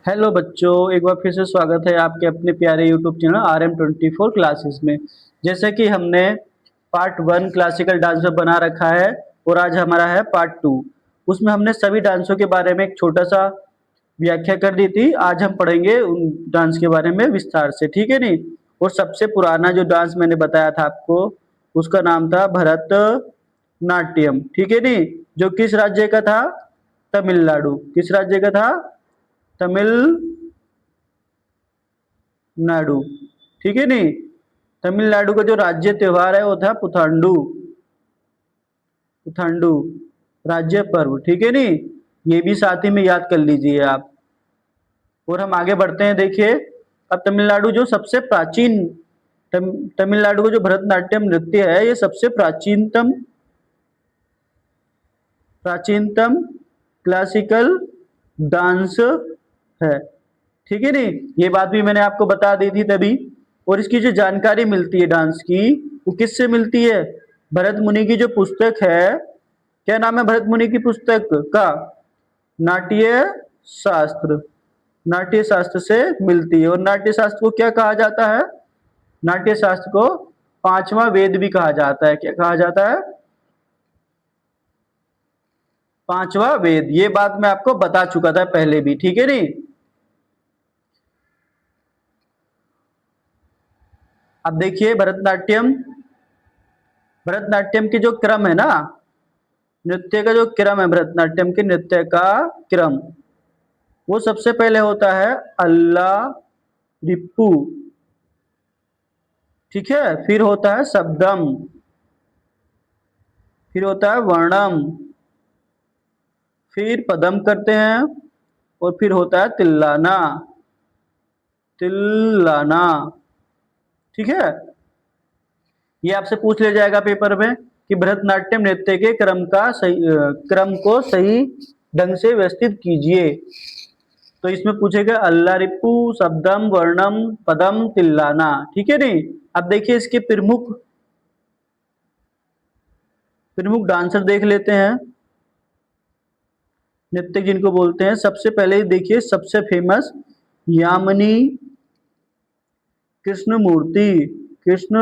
Hello बच्चों, एक बार फिर से स्वागत है आपके अपने प्यारे यूट्यूब चैनल RM24 क्लासेस में। जैसे कि हमने पार्ट 1 क्लासिकल डांस में बना रखा है और आज हमारा है पार्ट 2। उसमें हमने सभी डांसों के बारे में एक छोटा सा व्याख्या कर दी थी। आज हम पढ़ेंगे उन डांस के बारे में विस्तार से, ठीक है नहीं। और सबसे पुराना जो डांस मैंने बताया था आपको, उसका नाम था भरतनाट्यम, ठीक है नहीं। जो किस राज्य का था? तमिलनाडु। किस राज्य का था? तमिलनाडु, ठीक है नहीं। तमिलनाडु का जो राज्य त्योहार है वो था पुथांडु। पुथांडु राज्य पर्व, ठीक है नहीं। ये भी साथ ही में याद कर लीजिए आप। और हम आगे बढ़ते हैं। देखिए, अब तमिलनाडु जो सबसे प्राचीन तमिलनाडु का जो भरतनाट्यम नृत्य है, ये सबसे प्राचीनतम प्राचीनतम क्लासिकल डांस है, ठीक है नहीं। ये बात भी मैंने आपको बता दी थी तभी। और इसकी जो जानकारी मिलती है डांस की, वो किससे मिलती है? भरत मुनि की जो पुस्तक है, क्या नाम है भरत मुनि की पुस्तक का? नाट्य शास्त्र। नाट्य शास्त्र से मिलती है। और नाट्य शास्त्र को क्या कहा जाता है? नाट्य शास्त्र को पांचवा वेद भी कहा जाता है। क्या कहा जाता है? पांचवा वेद। ये बात मैं आपको बता चुका था पहले भी, ठीक है नहीं। अब देखिए, भरतनाट्यम भरतनाट्यम की जो क्रम है ना, नृत्य का जो क्रम है, भरतनाट्यम के नृत्य का क्रम, वो सबसे पहले होता है अल्ला रिप्पू, ठीक है। फिर होता है शब्दम, फिर होता है वर्णम, फिर पदम करते हैं, और फिर होता है तिल्लाना। तिल्लाना, ठीक है। ये आपसे पूछ लिया जाएगा पेपर में कि भरतनाट्यम नृत्य के क्रम को सही ढंग से व्यवस्थित कीजिए। तो इसमें पूछेगा अल्ला रिप्पू, शब्दम, वर्णम, पदम, तिल्लाना, ठीक है नहीं। अब देखिए, इसके प्रमुख प्रमुख डांसर देख लेते हैं, नृत्य जिनको बोलते हैं। सबसे पहले देखिए, सबसे फेमस यामिनी कृष्णमूर्ति। कृष्ण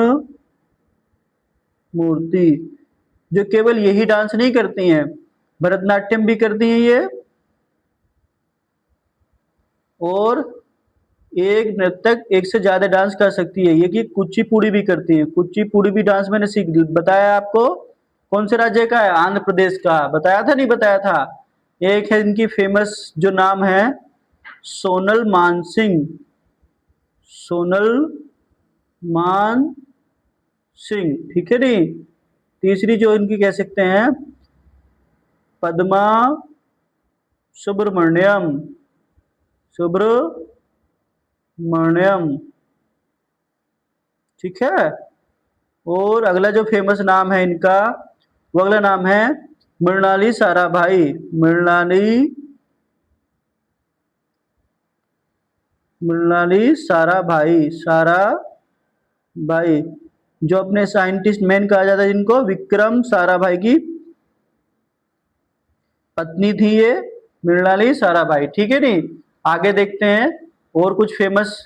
मूर्ति, जो केवल यही डांस नहीं करती हैं, भरतनाट्यम भी करती हैं ये। और एक नर्तक एक से ज्यादा डांस कर सकती है ये, कि कुचिपुड़ी भी करती है। कुचिपुड़ी भी डांस मैंने सीख बताया आपको। कौन से राज्य का है? आंध्र प्रदेश का। बताया था नहीं बताया था? एक है इनकी फेमस, जो नाम है सोनल मानसिंह। सोनल मान सिंह, ठीक है नहीं। तीसरी जो इनकी कह सकते हैं, पद्मा सुब्रमण्यम। सुब्रमण्यम, ठीक है। और अगला जो फेमस नाम है इनका, वो अगला नाम है मृणाली साराभाई। मृणाली मृणाली साराभाई। साराभाई, जो अपने साइंटिस्ट मैन कहा जाता है जिनको, विक्रम साराभाई की पत्नी थी ये, मृणाली साराभाई, ठीक है नहीं। आगे देखते हैं और कुछ फेमस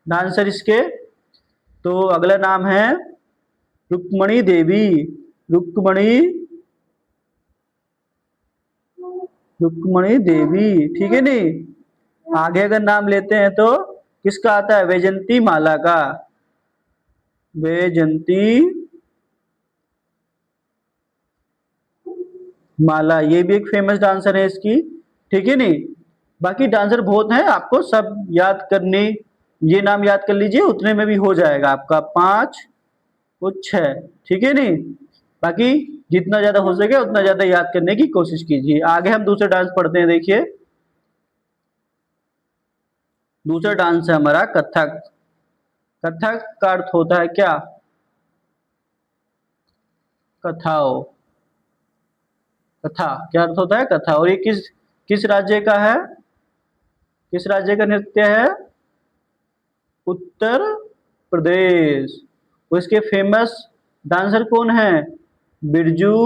डांसर इसके। तो अगला नाम है रुक्मणी देवी। रुक्मणी रुक्मणी देवी, ठीक है नहीं। आगे अगर नाम लेते हैं तो किसका आता है? वैजंती माला का। वैजंती माला, ये भी एक फेमस डांसर है इसकी, ठीक है नहीं। बाकी डांसर बहुत हैं, आपको सब याद करने, ये नाम याद कर लीजिए, उतने में भी हो जाएगा आपका 5 और 6, ठीक है नहीं। बाकी जितना ज्यादा हो सके उतना ज्यादा याद करने की कोशिश कीजिए। आगे हम दूसरा डांस पढ़ते हैं। देखिए, दूसरा डांस है हमारा कथक। कथक का अर्थ होता है क्या? कथाओ। कथा, क्या अर्थ होता है? कथा। और ये किस किस राज्य का है? किस राज्य का नृत्य है? उत्तर प्रदेश। और इसके फेमस डांसर कौन है? बिरजू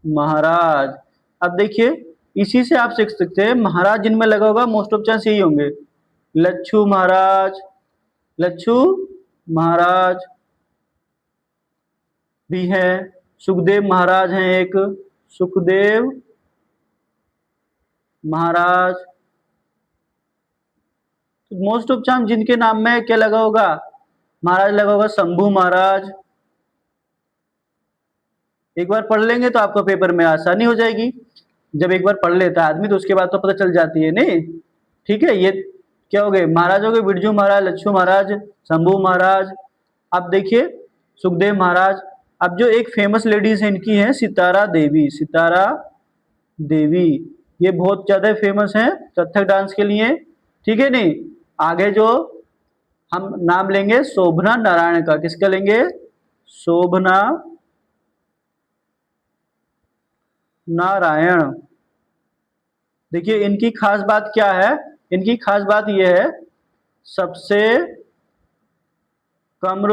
महाराज। अब देखिए, इसी से आप सीख सकते हैं। महाराज जिनमें लगा होगा मोस्ट ऑफ चांस यही होंगे। लच्छू महाराज, लच्छू महाराज भी है। सुखदेव महाराज हैं एक, सुखदेव महाराज। मोस्ट ऑफ चांस जिनके नाम में क्या लगा होगा, महाराज लगा होगा, शंभू महाराज। एक बार पढ़ लेंगे तो आपको पेपर में आसानी हो जाएगी। जब एक बार पढ़ लेता है आदमी तो उसके बाद तो पता चल जाती है नहीं। ठीक है, ये क्या हो गए, महाराज हो गए, बिरजू महाराज, लच्छू महाराज, शंभू महाराज। अब देखिए सुखदेव महाराज। अब जो एक फेमस लेडीज है इनकी है सितारा देवी, सितारा देवी। ये बहुत ज्यादा फेमस है कथक डांस के लिए। ठीक है नहीं। आगे जो हम नाम लेंगे शोभना नारायण का, किसका लेंगे, शोभना नारायण। देखिए इनकी खास बात क्या है, इनकी खास बात यह है सबसे कम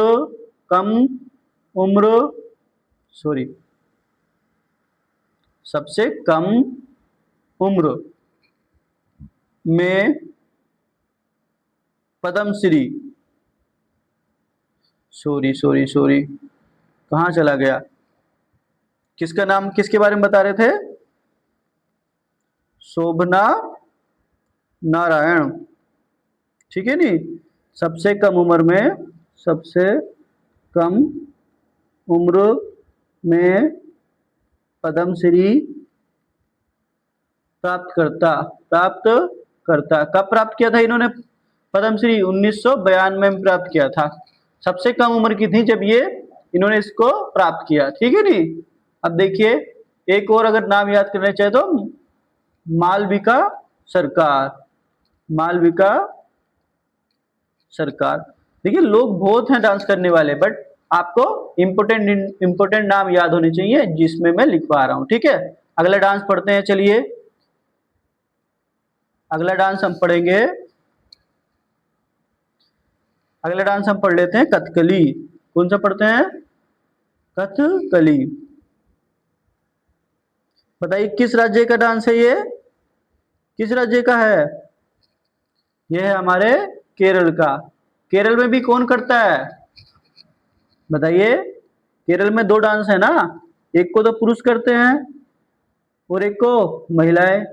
उम्र, सॉरी, सबसे कम उम्र में पद्मश्री, सॉरी कहाँ चला गया, किसका नाम, किसके बारे में बता रहे थे, शोभना नारायण। ठीक है नी। सबसे कम उम्र में, सबसे कम उम्र में पद्मश्री प्राप्त करता। कब प्राप्त किया था इन्होंने पद्मश्री, 1992 में प्राप्त किया था। सबसे कम उम्र की थी जब ये इन्होंने इसको प्राप्त किया। ठीक है नी। अब देखिए एक और अगर नाम याद करना चाहे तो मालविका सरकार, मालविका सरकार। देखिए लोग बहुत हैं डांस करने वाले, बट आपको इंपोर्टेंट नाम याद होने चाहिए जिसमें मैं लिखवा रहा हूं। ठीक है, अगला डांस पढ़ते हैं। चलिए अगला डांस हम पढ़ेंगे, अगला डांस हम पढ़ लेते हैं कथकली। कौन सा पढ़ते हैं, कथकली। बताइए किस राज्य का डांस है ये, किस राज्य का है, ये है हमारे केरल का। केरल में भी कौन करता है बताइए, केरल में दो डांस है ना, एक को तो पुरुष करते हैं और एक को महिलाएं।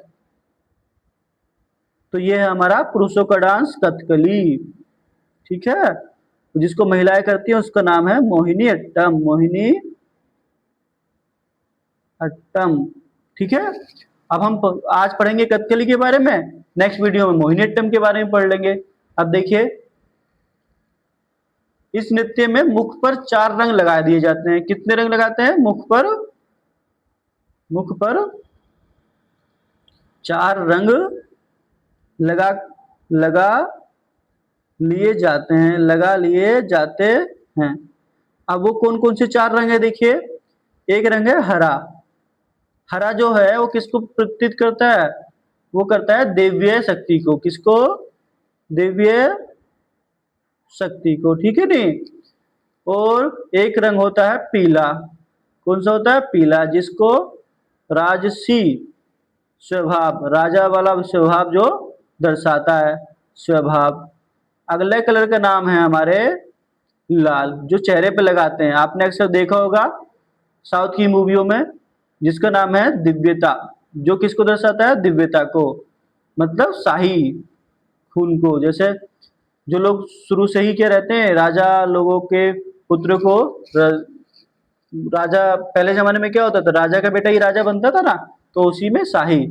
तो ये है हमारा पुरुषों का डांस कथकली। ठीक है, जिसको महिलाएं करती हैं उसका नाम है मोहिनी अट्टम, मोहिनी अट्टम। ठीक है, अब हम आज पढ़ेंगे कथकली के बारे में, नेक्स्ट वीडियो में मोहिनी अट्टम के बारे में पढ़ लेंगे। अब देखिए इस नृत्य में मुख पर 4 रंग लगा दिए जाते हैं। कितने रंग लगाते हैं, मुख पर 4 रंग लगा लगा लिए जाते हैं, लगा लिए जाते हैं। अब वो कौन कौन से 4 रंग है देखिए। एक रंग है हरा, हरा जो है वो किसको प्रतीत करता है, वो करता है दिव्य शक्ति को, किसको, दिव्य शक्ति को। ठीक है नहीं। और एक रंग होता है पीला, कौन सा होता है, पीला, जिसको राजसी स्वभाव, राजा वाला स्वभाव जो दर्शाता है, स्वभाव। अगले कलर का नाम है हमारे लाल, जो चेहरे पे लगाते हैं, आपने अक्सर देखा होगा साउथ की मूवियों में, जिसका नाम है दिव्यता, जो किसको दर्शाता है, दिव्यता को, मतलब शाही खून को। जैसे जो लोग शुरू से ही क्या रहते हैं, राजा लोगों के पुत्र को राजा, पहले जमाने में क्या होता था, राजा का बेटा ही राजा बनता था ना, तो उसी में शाही।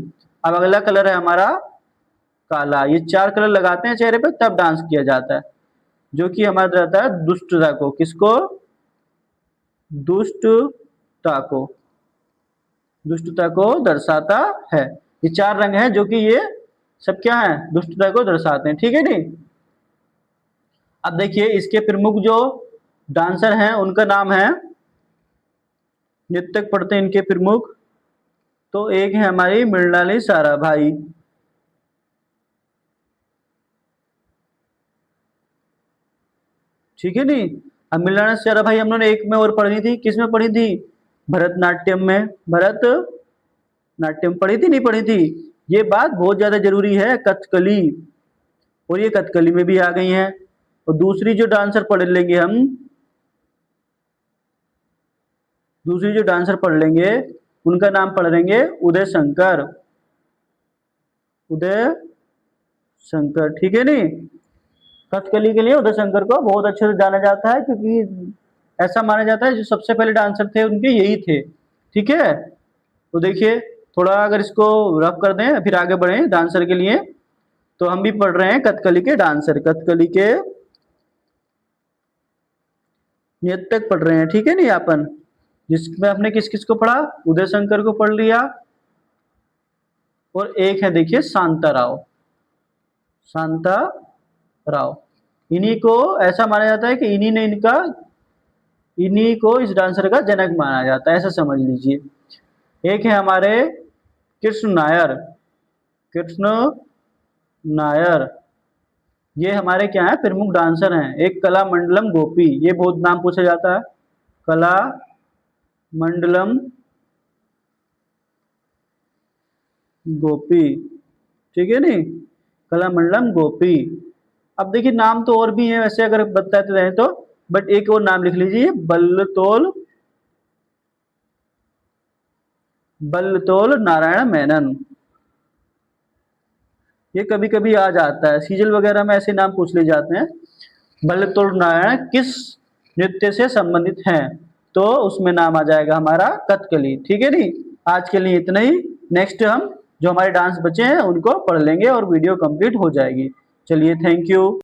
अब अगला कलर है हमारा काला। ये 4 कलर लगाते हैं चेहरे पे तब डांस किया जाता है, जो कि हमारा रहता है दुष्टता को, किसको, दुष्टता को, दुष्टता को दर्शाता है। ये 4 रंग हैं जो कि ये सब क्या है, दुष्टता को दर्शाते हैं। ठीक है नहीं। अब देखिए इसके प्रमुख जो डांसर हैं उनका नाम है, नृत्यक पढ़ते हैं इनके प्रमुख। तो एक है हमारी मृणाली साराभाई, ठीक है नहीं। अब मृणाली साराभाई हम लोगों ने एक में और पढ़ी थी, किस में पढ़ी थी, भरतनाट्यम में, भरत नाट्यम पढ़ी थी, नहीं पढ़ी थी? ये बात बहुत ज्यादा जरूरी है। कथकली, और ये कथकली में भी आ गई हैं। और दूसरी जो डांसर पढ़ लेंगे हम, दूसरी जो डांसर पढ़ लेंगे उनका नाम पढ़ लेंगे उदय शंकर। उदय शंकर, ठीक है नहीं? कथकली के लिए उदय शंकर को बहुत अच्छे से जाना जाता है, क्योंकि ऐसा माना जाता है जो सबसे पहले डांसर थे उनके यही थे। ठीक है, तो देखिए थोड़ा अगर इसको रफ कर दें फिर आगे बढ़े डांसर के लिए, तो हम भी पढ़ रहे हैं कथकली के डांसर, कथकली के नृत्यक पढ़ रहे हैं। ठीक है नहीं अपन, जिसमें हमने किस किस को पढ़ा? उदय शंकर को पढ़ लिया, और एक है देखिए शांता राव। शांता राव, इन्हीं को ऐसा माना जाता है कि इन्हीं को इस डांसर का जनक माना जाता है, ऐसा समझ लीजिए। एक है हमारे कृष्ण नायर। कृष्ण नायर, ये हमारे क्या है, प्रमुख डांसर हैं। एक कला मंडलम गोपी, ये बहुत नाम पूछा जाता है, कला मंडलम गोपी। ठीक है नहीं, कला मंडलम गोपी। अब देखिए नाम तो और भी हैं वैसे अगर बताते रहे तो, बट एक और नाम लिख लीजिए, बल्लतोल, बल्लतोल नारायण मेनन। ये कभी कभी आ जाता है, सीजल वगैरह में ऐसे नाम पूछ ले जाते हैं। बल्लतोल नारायण किस नृत्य से संबंधित हैं? तो उसमें नाम आ जाएगा हमारा कथकली। ठीक है नहीं, आज के लिए इतना ही। नेक्स्ट हम जो हमारे डांस बचे हैं उनको पढ़ लेंगे और वीडियो कंप्लीट हो जाएगी। चलिए, थैंक यू।